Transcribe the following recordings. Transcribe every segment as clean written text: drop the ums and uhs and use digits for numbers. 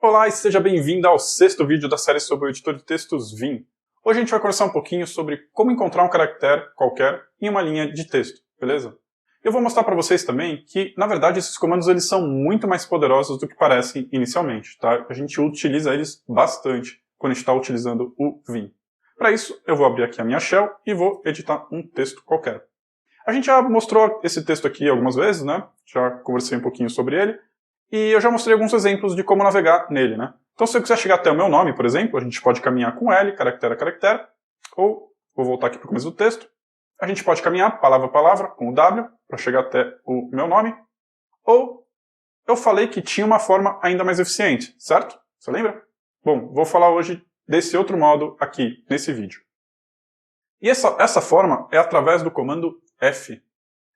Olá e seja bem-vindo ao 6º vídeo da série sobre o editor de textos Vim. Hoje a gente vai conversar um pouquinho sobre como encontrar um caractere qualquer em uma linha de texto, beleza? Eu vou mostrar para vocês também que, na verdade, esses comandos eles são muito mais poderosos do que parecem inicialmente, tá? A gente utiliza eles bastante quando a gente está utilizando o Vim. Para isso, eu vou abrir aqui a minha shell e vou editar um texto qualquer. A gente já mostrou esse texto aqui algumas vezes, né? Já conversei um pouquinho sobre ele. E eu já mostrei alguns exemplos de como navegar nele, né? Então se eu quiser chegar até o meu nome, por exemplo, a gente pode caminhar com L, caractere a caractere, ou, vou voltar aqui para o começo do texto, a gente pode caminhar palavra a palavra com o W, para chegar até o meu nome, ou eu falei que tinha uma forma ainda mais eficiente, certo? Você lembra? Bom, vou falar hoje desse outro modo aqui, nesse vídeo. E essa forma é através do comando F.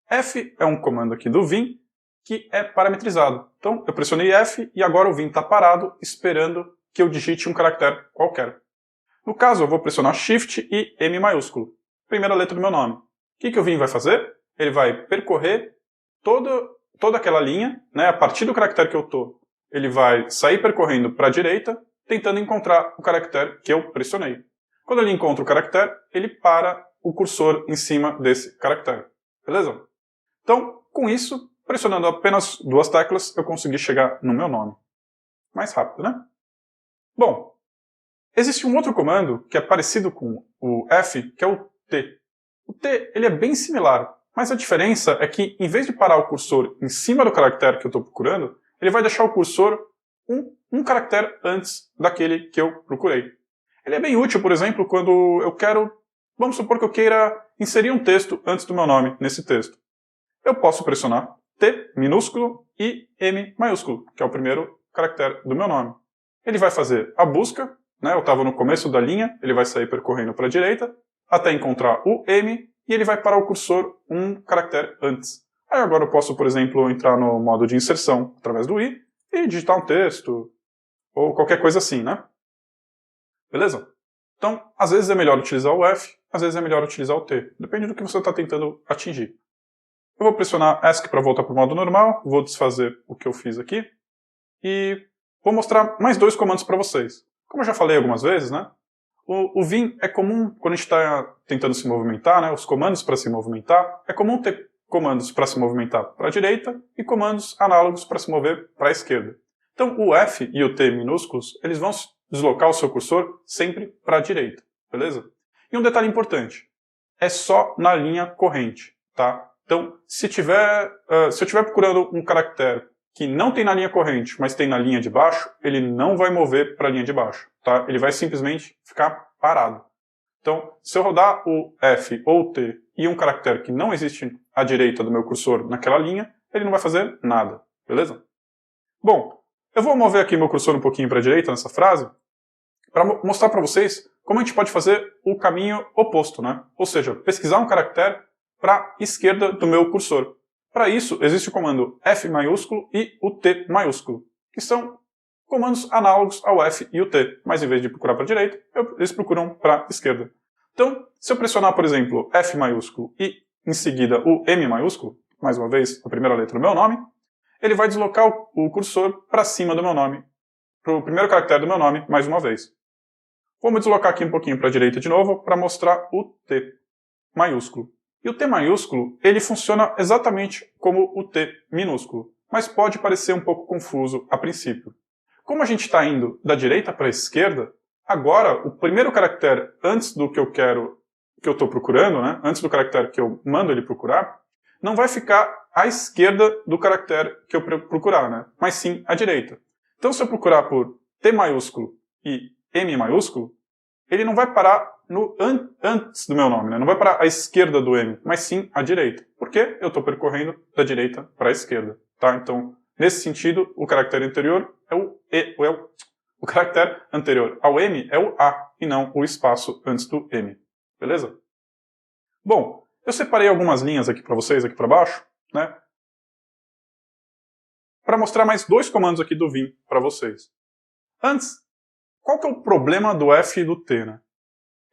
F é um comando aqui do Vim, que é parametrizado. Então, eu pressionei F e agora o Vim está parado, esperando que eu digite um caractere qualquer. No caso, eu vou pressionar Shift e M maiúsculo, primeira letra do meu nome. O que o Vim vai fazer? Ele vai percorrer toda aquela linha, né, a partir do caractere que eu estou. Ele vai sair percorrendo para a direita, tentando encontrar o caractere que eu pressionei. Quando ele encontra o caractere, ele para o cursor em cima desse caractere. Beleza? Então, com isso, pressionando apenas duas teclas, eu consegui chegar no meu nome. Mais rápido, né? Bom, existe um outro comando que é parecido com o F, que é o T. O T ele é bem similar, mas a diferença é que, em vez de parar o cursor em cima do caractere que eu estou procurando, ele vai deixar o cursor um caractere antes daquele que eu procurei. Ele é bem útil, por exemplo, quando eu quero, vamos supor que eu queira inserir um texto antes do meu nome nesse texto. Eu posso pressionar T minúsculo e M maiúsculo, que é o primeiro caractere do meu nome. Ele vai fazer a busca, né? Eu estava no começo da linha, ele vai sair percorrendo para a direita, até encontrar o M, e ele vai parar o cursor um caractere antes. Aí agora eu posso, por exemplo, entrar no modo de inserção através do I, e digitar um texto, ou qualquer coisa assim, né? Beleza? Então, às vezes é melhor utilizar o F, às vezes é melhor utilizar o T. Depende do que você está tentando atingir. Eu vou pressionar ESC para voltar para o modo normal, vou desfazer o que eu fiz aqui, e vou mostrar mais dois comandos para vocês. Como eu já falei algumas vezes, né? O Vim é comum, quando a gente está tentando se movimentar, né? Os comandos para se movimentar, é comum ter comandos para se movimentar para a direita e comandos análogos para se mover para a esquerda. Então o F e o T minúsculos, eles vão deslocar o seu cursor sempre para a direita, beleza? E um detalhe importante, é só na linha corrente, tá? Então, se eu estiver procurando um caractere que não tem na linha corrente, mas tem na linha de baixo, ele não vai mover para a linha de baixo, tá? Ele vai simplesmente ficar parado. Então, se eu rodar o F ou o T e um caractere que não existe à direita do meu cursor naquela linha, ele não vai fazer nada, beleza? Bom, eu vou mover aqui meu cursor um pouquinho para a direita nessa frase, para mostrar para vocês como a gente pode fazer o caminho oposto, né? Ou seja, pesquisar um caractere para a esquerda do meu cursor. Para isso, existe o comando F maiúsculo e o T maiúsculo, que são comandos análogos ao F e o T, mas em vez de procurar para a direita, eles procuram para a esquerda. Então, se eu pressionar, por exemplo, F maiúsculo e em seguida o M maiúsculo, mais uma vez a primeira letra do meu nome, ele vai deslocar o cursor para cima do meu nome, para o primeiro caractere do meu nome, mais uma vez. Vamos deslocar aqui um pouquinho para a direita de novo, para mostrar o T maiúsculo. E o T maiúsculo, ele funciona exatamente como o T minúsculo, mas pode parecer um pouco confuso a princípio. Como a gente está indo da direita para a esquerda, agora o primeiro caractere antes do que eu estou procurando, né, antes do caractere que eu mando ele procurar, não vai ficar à esquerda do caractere que eu procurar, né, mas sim à direita. Então se eu procurar por T maiúsculo e M maiúsculo, ele não vai parar antes do meu nome, né? Não vai parar à esquerda do M, mas sim à direita. Porque eu estou percorrendo da direita para a esquerda, tá? Então, nesse sentido, o caractere anterior é o E, o caractere anterior ao M é o A, e não o espaço antes do M. Beleza? Bom, eu separei algumas linhas aqui para vocês, aqui para baixo, né? Para mostrar mais dois comandos aqui do Vim para vocês. Antes, qual que é o problema do F e do T, né?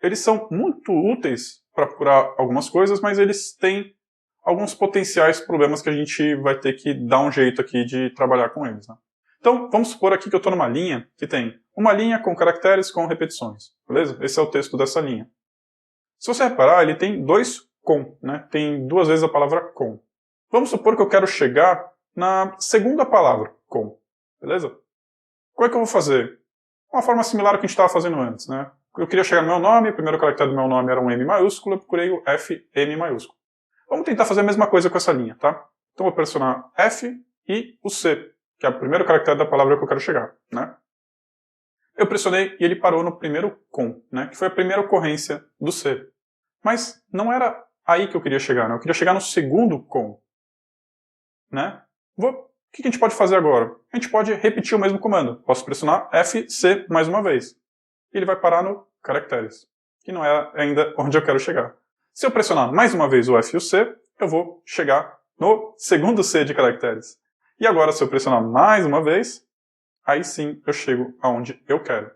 Eles são muito úteis para procurar algumas coisas, mas eles têm alguns potenciais problemas que a gente vai ter que dar um jeito aqui de trabalhar com eles, né? Então, vamos supor aqui que eu estou numa linha que tem uma linha com caracteres com repetições, beleza? Esse é o texto dessa linha. Se você reparar, ele tem dois com, né? Tem duas vezes a palavra com. Vamos supor que eu quero chegar na segunda palavra, com, beleza? Como é que eu vou fazer? Uma forma similar ao que a gente estava fazendo antes, né? Eu queria chegar no meu nome, o primeiro caractere do meu nome era um M maiúsculo, eu procurei o F, M maiúsculo. Vamos tentar fazer a mesma coisa com essa linha, tá? Então eu vou pressionar F e o C, que é o primeiro caractere da palavra que eu quero chegar, né? Eu pressionei e ele parou no primeiro com, né? Que foi a primeira ocorrência do C. Mas não era aí que eu queria chegar, né? Eu queria chegar no segundo com, né? O que a gente pode fazer agora? A gente pode repetir o mesmo comando. Posso pressionar F, C mais uma vez. E ele vai parar no caracteres, que não é ainda onde eu quero chegar. Se eu pressionar mais uma vez o F e o C, eu vou chegar no segundo C de caracteres. E agora, se eu pressionar mais uma vez, aí sim eu chego aonde eu quero.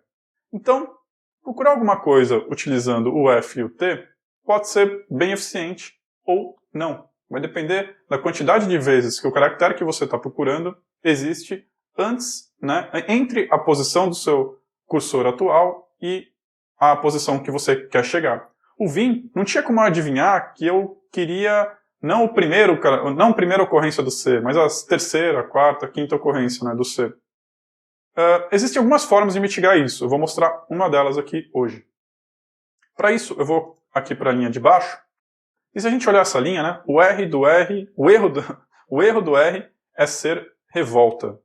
Então, procurar alguma coisa utilizando o F e o T pode ser bem eficiente ou não. Vai depender da quantidade de vezes que o caractere que você está procurando existe antes, né, entre a posição do seu cursor atual e a posição que você quer chegar. O Vim não tinha como adivinhar que eu queria não a primeira ocorrência do C, mas a terceira, quarta, quinta ocorrência, né, do C. Existem algumas formas de mitigar isso. Eu vou mostrar uma delas aqui hoje. Para isso, eu vou aqui para a linha de baixo. E se a gente olhar essa linha, né, o erro do R é ser revolta,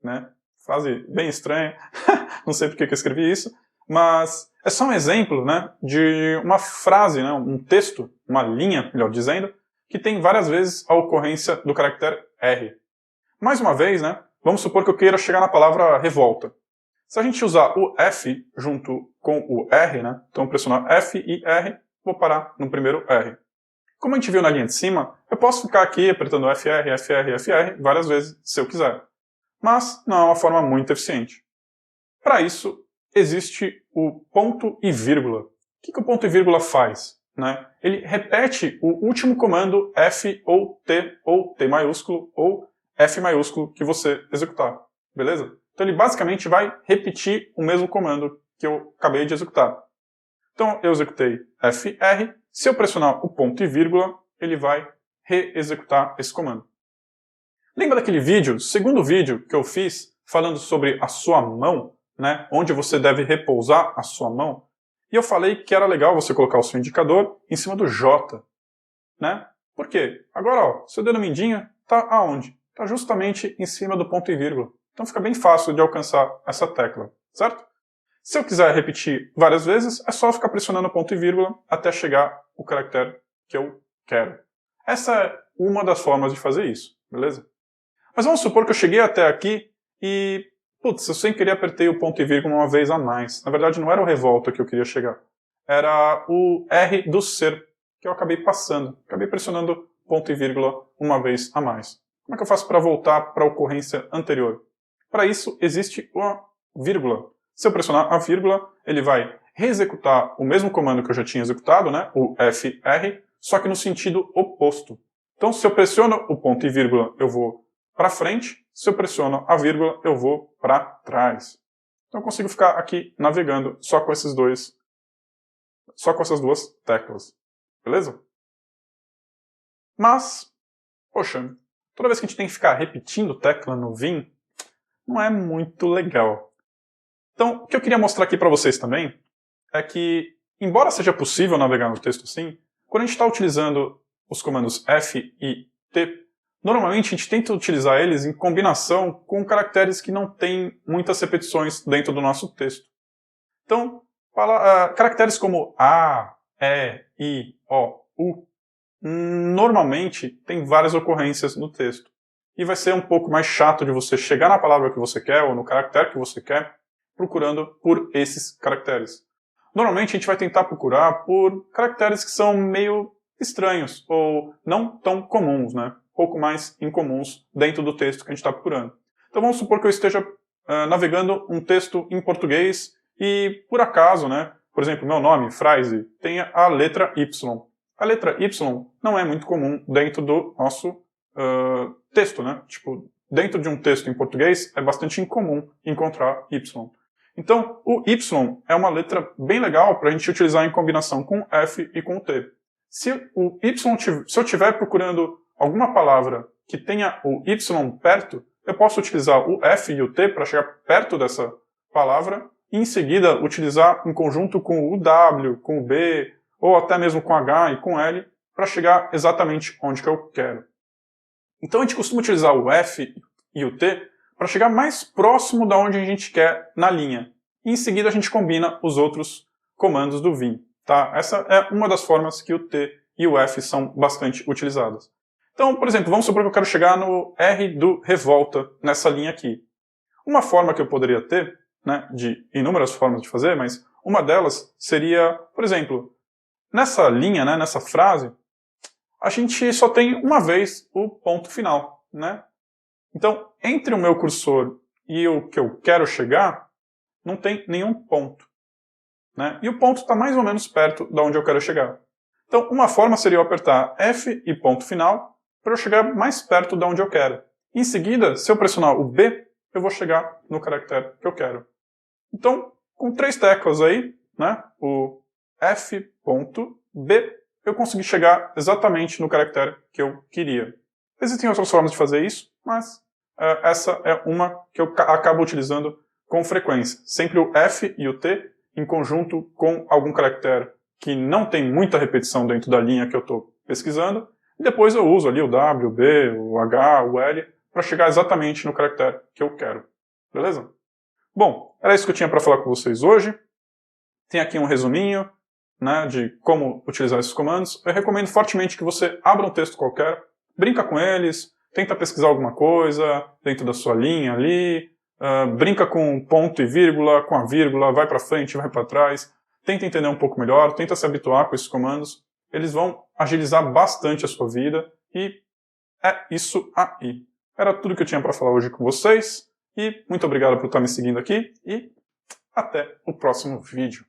né? Frase bem estranha, não sei por que eu escrevi isso, mas é só um exemplo, né, de uma frase, né, um texto, uma linha, melhor dizendo, que tem várias vezes a ocorrência do caractere R. Mais uma vez, né, vamos supor que eu queira chegar na palavra revolta. Se a gente usar o F junto com o R, né, então pressionar F e R, vou parar no primeiro R. Como a gente viu na linha de cima, eu posso ficar aqui apertando FR, FR, FR várias vezes se eu quiser. Mas não é uma forma muito eficiente. Para isso, existe o ponto e vírgula. O que o ponto e vírgula faz? Né? Ele repete o último comando F ou T maiúsculo ou F maiúsculo que você executar. Beleza? Então ele basicamente vai repetir o mesmo comando que eu acabei de executar. Então eu executei FR. Se eu pressionar o ponto e vírgula, ele vai reexecutar esse comando. Lembra daquele vídeo, segundo vídeo que eu fiz, falando sobre a sua mão, né, onde você deve repousar a sua mão? E eu falei que era legal você colocar o seu indicador em cima do J. Né? Por quê? Agora, ó, seu dedo mindinho está aonde? Está justamente em cima do ponto e vírgula. Então fica bem fácil de alcançar essa tecla, certo? Se eu quiser repetir várias vezes, é só ficar pressionando ponto e vírgula até chegar o caractere que eu quero. Essa é uma das formas de fazer isso, beleza? Mas vamos supor que eu cheguei até aqui e, putz, eu sem querer apertei o ponto e vírgula uma vez a mais. Na verdade, não era o revolta que eu queria chegar. Era o R do ser, que eu acabei passando. Acabei pressionando ponto e vírgula uma vez a mais. Como é que eu faço para voltar para a ocorrência anterior? Para isso, existe uma vírgula. Se eu pressionar a vírgula, ele vai reexecutar o mesmo comando que eu já tinha executado, né, o FR, só que no sentido oposto. Então, se eu pressiono o ponto e vírgula, eu vou para frente. Se eu pressiono a vírgula, eu vou para trás. Então, eu consigo ficar aqui navegando só com essas duas teclas. Beleza? Mas, poxa, toda vez que a gente tem que ficar repetindo tecla no Vim, não é muito legal. Então, o que eu queria mostrar aqui para vocês também é que, embora seja possível navegar no texto assim, quando a gente está utilizando os comandos F e T, normalmente a gente tenta utilizar eles em combinação com caracteres que não têm muitas repetições dentro do nosso texto. Então, caracteres como A, E, I, O, U, normalmente tem várias ocorrências no texto. E vai ser um pouco mais chato de você chegar na palavra que você quer ou no caractere que você quer, procurando por esses caracteres. Normalmente a gente vai tentar procurar por caracteres que são meio estranhos ou não tão comuns, né? Pouco mais incomuns dentro do texto que a gente está procurando. Então vamos supor que eu esteja navegando um texto em português e por acaso, né? Por exemplo, meu nome, Freise, tem a letra Y. A letra Y não é muito comum dentro do nosso texto, né? Tipo, dentro de um texto em português é bastante incomum encontrar Y. Então, o Y é uma letra bem legal para a gente utilizar em combinação com F e com T. Se eu estiver procurando alguma palavra que tenha o Y perto, eu posso utilizar o F e o T para chegar perto dessa palavra e em seguida utilizar em conjunto com o W, com o B, ou até mesmo com H e com L para chegar exatamente onde que eu quero. Então a gente costuma utilizar o F e o T para chegar mais próximo da onde a gente quer na linha. E em seguida a gente combina os outros comandos do Vim. Tá? Essa é uma das formas que o T e o F são bastante utilizadas. Então, por exemplo, vamos supor que eu quero chegar no R do revolta nessa linha aqui. Uma forma que eu poderia ter, né, de inúmeras formas de fazer, mas uma delas seria, por exemplo, nessa linha, né, nessa frase, a gente só tem uma vez o ponto final, né? Então, entre o meu cursor e o que eu quero chegar, não tem nenhum ponto, né? E o ponto está mais ou menos perto de onde eu quero chegar. Então, uma forma seria eu apertar F e ponto final para eu chegar mais perto de onde eu quero. Em seguida, se eu pressionar o B, eu vou chegar no caractere que eu quero. Então, com 3 teclas aí, né, o F ponto B, eu consegui chegar exatamente no caractere que eu queria. Existem outras formas de fazer isso, mas essa é uma que eu acabo utilizando com frequência. Sempre o F e o T em conjunto com algum caractere que não tem muita repetição dentro da linha que eu estou pesquisando, e depois eu uso ali o W, o B, o H, o L, para chegar exatamente no caractere que eu quero. Beleza? Bom, era isso que eu tinha para falar com vocês hoje. Tem aqui um resuminho, né, de como utilizar esses comandos. Eu recomendo fortemente que você abra um texto qualquer, brinca com eles, tenta pesquisar alguma coisa dentro da sua linha ali, brinca com ponto e vírgula, com a vírgula, vai para frente, vai para trás, tenta entender um pouco melhor, tenta se habituar com esses comandos. Eles vão agilizar bastante a sua vida e é isso aí. Era tudo que eu tinha para falar hoje com vocês e muito obrigado por estar me seguindo aqui e até o próximo vídeo.